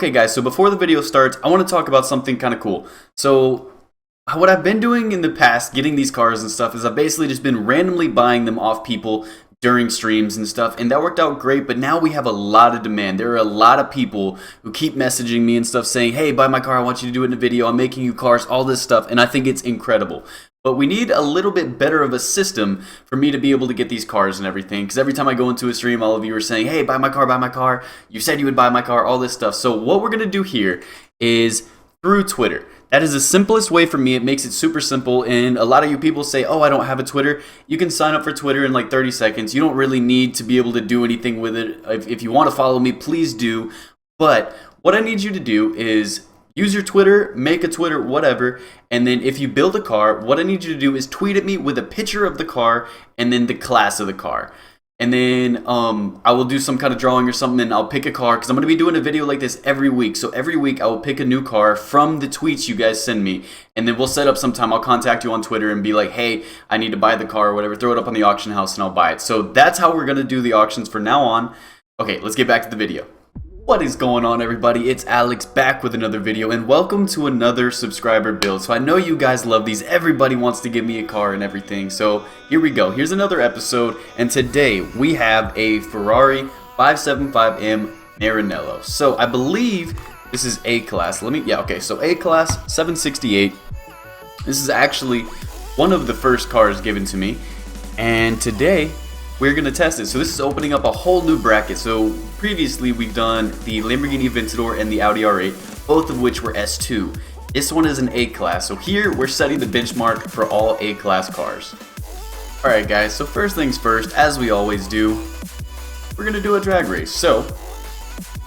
Okay guys, so before the video starts, I want to talk about something kind of cool. So what I've been doing in the past, getting these cars and stuff, is I've basically just been randomly buying them off people during streams and stuff, and that worked out great. But now we have a lot of demand. There are a lot of people who keep messaging me and stuff saying, hey, buy my car, I want you to do it in a video, I'm making you cars, all this stuff, and I think it's incredible. But we need a little bit better of a system for me to be able to get these cars and everything. Because every time I go into a stream, all of you are saying, hey, buy my car. You said you would buy my car, all this stuff. So what we're going to do here is through Twitter. That is the simplest way for me. It makes it super simple. And a lot of you people say, oh, I don't have a Twitter. You can sign up for Twitter in like 30 seconds. You don't really need to be able to do anything with it. If you want to follow me, please do. But what I need you to do is use your Twitter, make a Twitter, whatever, and then if you build a car, what I need you to do is tweet at me with a picture of the car and then the class of the car. And then I will do some kind of drawing or something, and I'll pick a car, because I'm going to be doing a video like this every week. So every week I will pick a new car from the tweets you guys send me, and then we'll set up some time. I'll contact you on Twitter and be like, hey, I need to buy the car or whatever. Throw it up on the auction house and I'll buy it. So that's how we're going to do the auctions from now on. Okay, let's get back to the video. What is going on, everybody? It's Alex back with another video, and welcome to another subscriber build. So I know you guys love these. Everybody wants to give me a car and everything. So here we go. Here's another episode, and today we have a Ferrari 575M Maranello. So I believe this is A-Class. So A-Class 768. This is actually one of the first cars given to me, and today we're going to test it. So this is opening up a whole new bracket. So previously we've done the Lamborghini Aventador and the Audi R8, both of which were S2. This one is an A-Class. So here we're setting the benchmark for all A-Class cars. Alright guys, so first things first, as we always do, we're going to do a drag race. So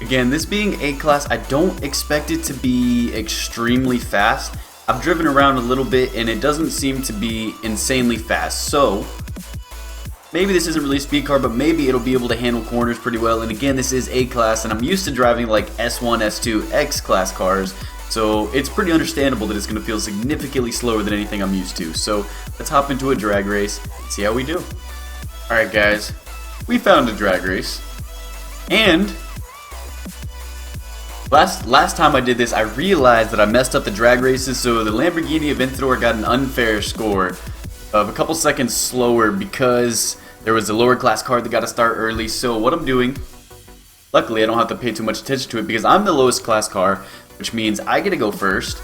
again, this being A-Class, I don't expect it to be extremely fast. I've driven around a little bit and it doesn't seem to be insanely fast. So maybe this isn't really a speed car, but maybe it'll be able to handle corners pretty well. And again, this is A-Class, and I'm used to driving like S1, S2, X-Class cars, so it's pretty understandable that it's going to feel significantly slower than anything I'm used to. So let's hop into a drag race and see how we do. Alright guys, we found a drag race, and last time I did this, I realized that I messed up the drag races. So the Lamborghini Aventador got an unfair score of a couple seconds slower because there was a lower class car that got to start early. So what I'm doing, luckily I don't have to pay too much attention to it because I'm the lowest class car, which means I get to go first.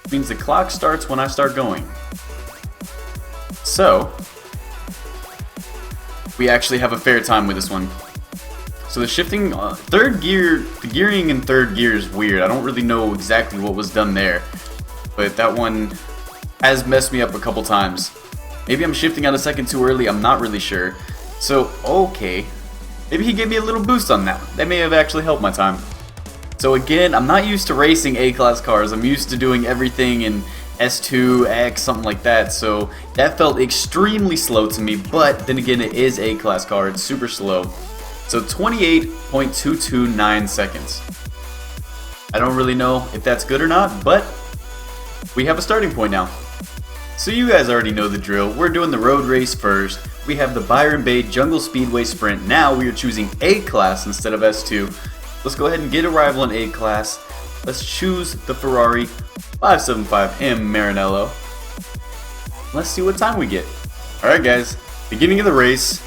It means the clock starts when I start going. So we actually have a fair time with this one. So the shifting, third gear, the gearing in third gear is weird. I don't really know exactly what was done there, but that one has messed me up a couple times. Maybe I'm shifting out a second too early, I'm not really sure. So, okay. Maybe he gave me a little boost on that. That may have actually helped my time. So again, I'm not used to racing A-Class cars. I'm used to doing everything in S2, X, something like that. So that felt extremely slow to me, but then again, it is A-Class car. It's super slow. So 28.229 seconds. I don't really know if that's good or not, but we have a starting point now. So you guys already know the drill. We're doing the road race first. We have the Byron Bay Jungle Speedway Sprint. Now we are choosing A-Class instead of S2. Let's go ahead and get a rival in A-Class. Let's choose the Ferrari 575M Maranello. Let's see what time we get. Alright guys, beginning of the race.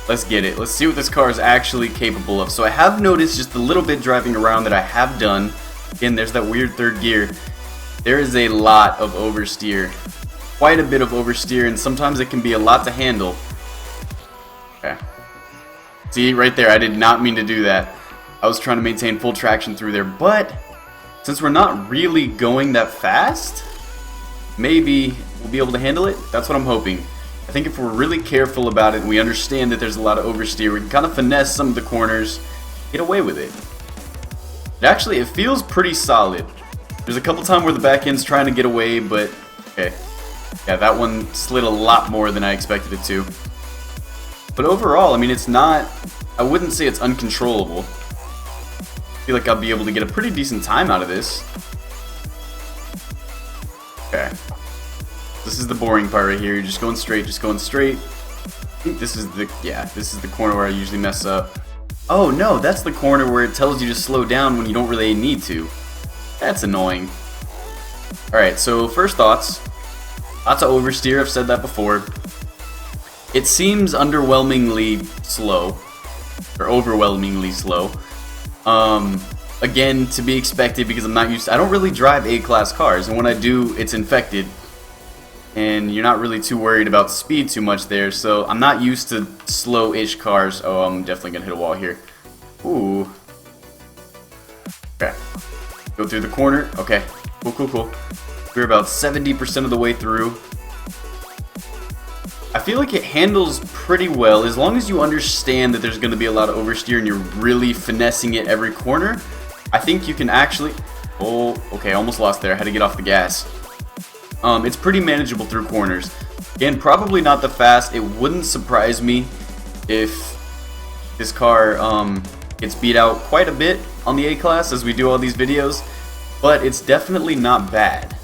Let's get it. Let's see what this car is actually capable of. So I have noticed just a little bit driving around that I have done. Again, there's that weird third gear. There is a lot of oversteer. Quite a bit of oversteer, and sometimes it can be a lot to handle. Okay. See, right there, I did not mean to do that. I was trying to maintain full traction through there, but since we're not really going that fast, maybe we'll be able to handle it. That's what I'm hoping. I think if we're really careful about it and we understand that there's a lot of oversteer, we can kind of finesse some of the corners, get away with it. Actually, it feels pretty solid. There's a couple times where the back end's trying to get away, but okay. Yeah, that one slid a lot more than I expected it to. But overall, I mean, it's not, I wouldn't say it's uncontrollable. I feel like I'll be able to get a pretty decent time out of this. Okay. This is the boring part right here. You're just going straight, just going straight. I think this is the, yeah, this is the corner where I usually mess up. Oh no, that's the corner where it tells you to slow down when you don't really need to. That's annoying. Alright, so first thoughts. Lots of oversteer, I've said that before. It seems underwhelmingly slow. Or overwhelmingly slow. Again, to be expected because I'm not used to, I don't really drive A-class cars, and when I do, it's infected. And you're not really too worried about speed too much there, so I'm not used to slow-ish cars. Oh, I'm definitely gonna hit a wall here. Ooh. Okay. Go through the corner. Okay. Cool. We're about 70% of the way through. I feel like it handles pretty well as long as you understand that there's going to be a lot of oversteer and you're really finessing it every corner. I think you can actually... Oh, okay, almost lost there. I had to get off the gas. It's pretty manageable through corners. Again, probably not the fast. It wouldn't surprise me if this car gets beat out quite a bit on the A-Class as we do all these videos, but it's definitely not bad.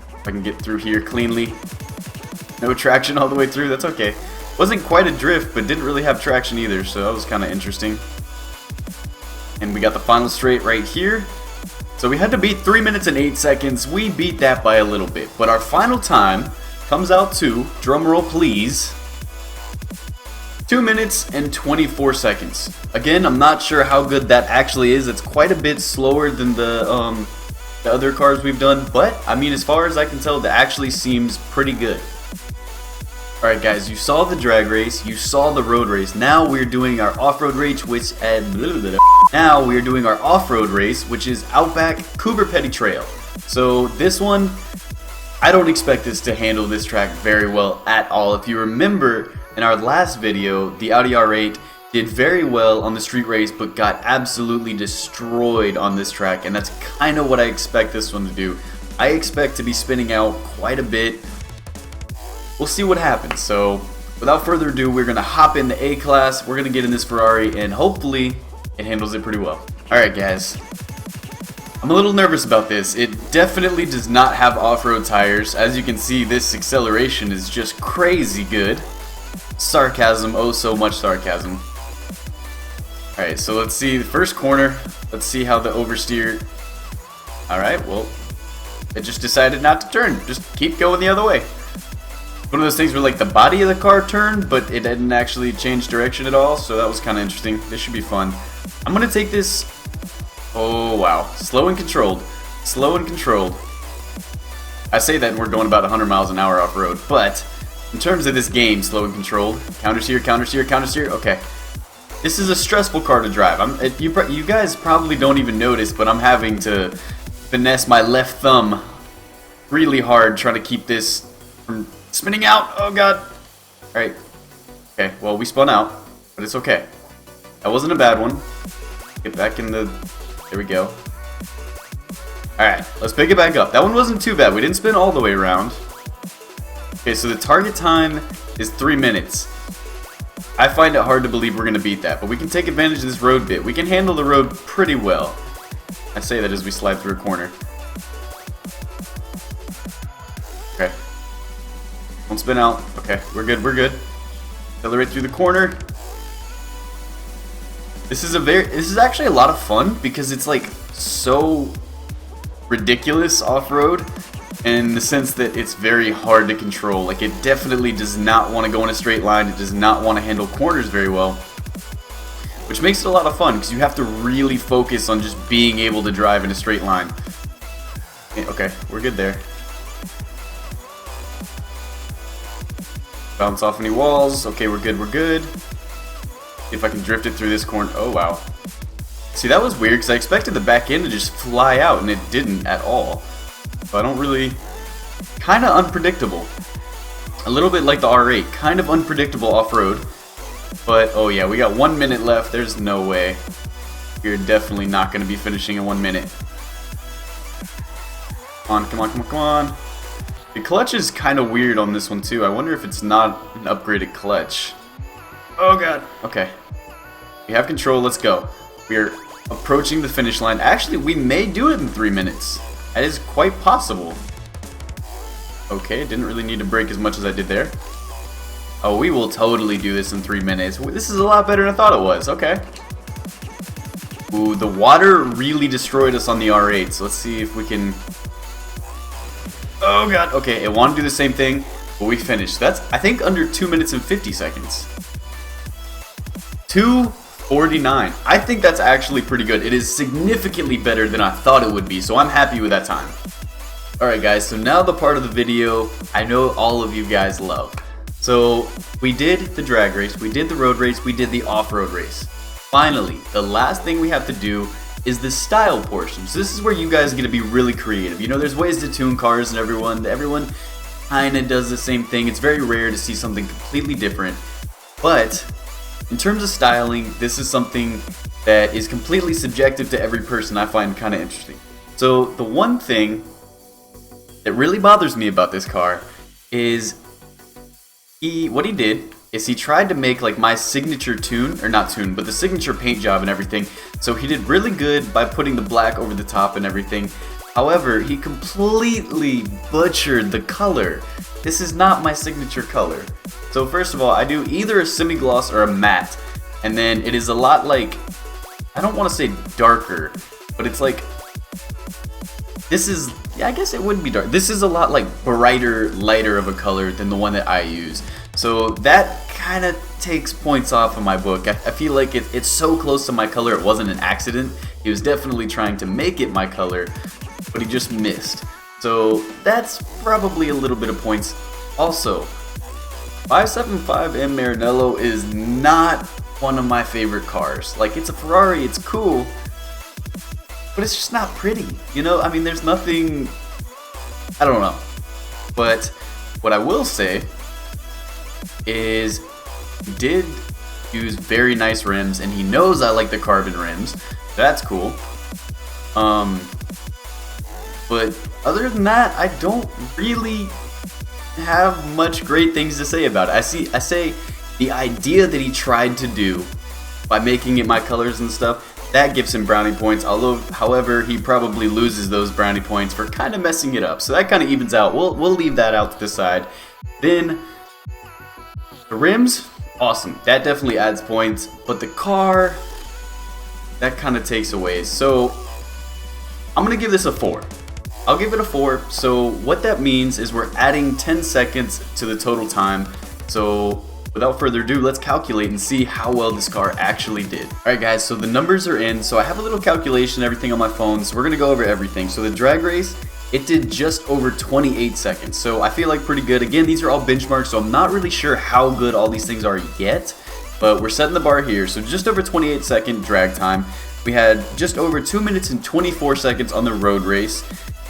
If I can get through here cleanly. No traction all the way through, that's okay. Wasn't quite a drift, but didn't really have traction either, so that was kind of interesting. And we got the final straight right here. So we had to beat 3 minutes and 8 seconds. We beat that by a little bit, but our final time comes out to, drumroll please, 2 minutes and 24 seconds. Again, I'm not sure how good that actually is. It's quite a bit slower than the other cars we've done, but I mean, as far as I can tell, that actually seems pretty good. Alright guys, you saw the drag race, you saw the road race. Now we're doing our off-road race, which is Outback Coober Pedy Trail. So this one, I don't expect this to handle this track very well at all. If you remember in our last video, the Audi R8 did very well on the street race, but got absolutely destroyed on this track, and that's kind of what I expect this one to do. I expect to be spinning out quite a bit. We'll see what happens. So without further ado, we're going to hop in the A-Class, we're going to get in this Ferrari, and hopefully it handles it pretty well. Alright guys, I'm a little nervous about this. It definitely does not have off-road tires. As you can see, this acceleration is just crazy good. Sarcasm, oh so much sarcasm. Alright, so let's see the first corner. Let's see how the oversteer... Alright, well, it just decided not to turn. Just keep going the other way. One of those things where like the body of the car turned, but it didn't actually change direction at all, so that was kind of interesting. This should be fun. I'm going to take this... Oh, wow. Slow and controlled. Slow and controlled. I say that and we're going about 100 miles an hour off-road, but in terms of this game, slow and controlled. Counter steer, counter steer, counter steer. Okay. This is a stressful car to drive. You guys probably don't even notice, but I'm having to finesse my left thumb really hard trying to keep this from spinning out. Oh god. Alright. Okay, well we spun out, but it's okay. That wasn't a bad one. Get back in the... There we go. Alright, let's pick it back up. That one wasn't too bad. We didn't spin all the way around. Okay, so the target time is 3 minutes. I find it hard to believe we're going to beat that, but we can take advantage of this road bit. We can handle the road pretty well. I say that as we slide through a corner. Okay. Don't spin out. Okay, we're good, we're good. Accelerate through the corner. This is actually a lot of fun because it's like so ridiculous off-road in the sense that it's very hard to control. Like, it definitely does not want to go in a straight line. It does not want to handle corners very well, which makes it a lot of fun because you have to really focus on just being able to drive in a straight line. Okay, we're good there. Bounce off any walls. Okay, we're good, we're good. See if I can drift it through this corner. Oh, wow. See, that was weird because I expected the back end to just fly out, and it didn't at all. So I don't really... Kind of unpredictable. A little bit like the R8. Kind of unpredictable off-road. But, oh yeah, we got 1 minute left. There's no way. We're definitely not going to be finishing in 1 minute. Come on, come on, come on, come on. The clutch is kind of weird on this one, too. I wonder if it's not an upgraded clutch. Oh, God. Okay. We have control. Let's go. We're approaching the finish line. Actually, we may do it in 3 minutes. That is quite possible. Okay, didn't really need to brake as much as I did there. Oh, we will totally do this in 3 minutes. This is a lot better than I thought it was. Okay. Ooh, the water really destroyed us on the R8. So let's see if we can... Oh god. Okay, it wanted to do the same thing, but we finished. That's, I think, under 2 minutes and 50 seconds. 2:49. I think that's actually pretty good. It is significantly better than I thought it would be, so I'm happy with that time. Alright guys, so now the part of the video I know all of you guys love. So we did the drag race, we did the road race, we did the off-road race. Finally, the last thing we have to do is the style portion. So this is where you guys get to be really creative. You know, there's ways to tune cars and everyone kind of does the same thing. It's very rare to see something completely different. But in terms of styling, this is something that is completely subjective to every person. I find kind of interesting. So the one thing that really bothers me about this car is what he did is he tried to make like my signature tune, or not tune, but the signature paint job and everything. So he did really good by putting the black over the top and everything. However, he completely butchered the color. This is not my signature color. So first of all, I do either a semi-gloss or a matte. And then it is a lot like, I don't want to say darker, but it's like, this is, yeah, I guess it wouldn't be dark. This is a lot like brighter, lighter of a color than the one that I use. So that kind of takes points off of my book. I feel like it's so close to my color, it wasn't an accident. He was definitely trying to make it my color, but he just missed. So that's probably a little bit of points. Also, 575M Maranello is not one of my favorite cars. Like, it's a Ferrari, it's cool, but it's just not pretty. You know, I mean, there's nothing, I don't know. But what I will say is he did use very nice rims, and he knows I like the carbon rims. That's cool. But other than that, I don't really have much great things to say about it. I say the idea that he tried to do by making it my colors and stuff, that gives him brownie points. Although, however, he probably loses those brownie points for kind of messing it up. So that kind of evens out. We'll leave that out to the side. Then the rims, awesome. That definitely adds points. But the car, that kind of takes away. So I'm gonna give this a 4. I'll give it a 4. So what that means is we're adding 10 seconds to the total time. So without further ado, let's calculate and see how well this car actually did. Alright guys, so the numbers are in. So I have a little calculation, everything on my phone. So we're gonna go over everything. So the drag race, it did just over 28 seconds. So I feel like pretty good. Again, these are all benchmarks, so I'm not really sure how good all these things are yet. But we're setting the bar here. So just over 28 second drag time. We had just over 2 minutes and 24 seconds on the road race.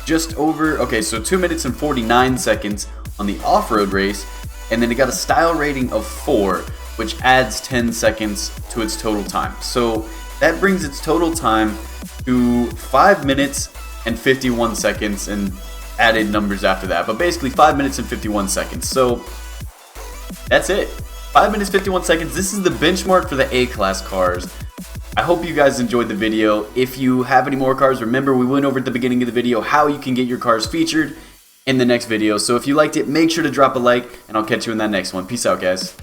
Just over, okay, so 2 minutes and 49 seconds on the off-road race. And then it got a style rating of 4, which adds 10 seconds to its total time. So that brings its total time to 5 minutes and 51 seconds and added numbers after that. But basically 5 minutes and 51 seconds. So that's it. 5 minutes, 51 seconds. This is the benchmark for the A-Class cars. I hope you guys enjoyed the video. If you have any more cars, remember we went over at the beginning of the video how you can get your cars featured in the next video. So if you liked it, make sure to drop a like, and I'll catch you in that next one. Peace out, guys.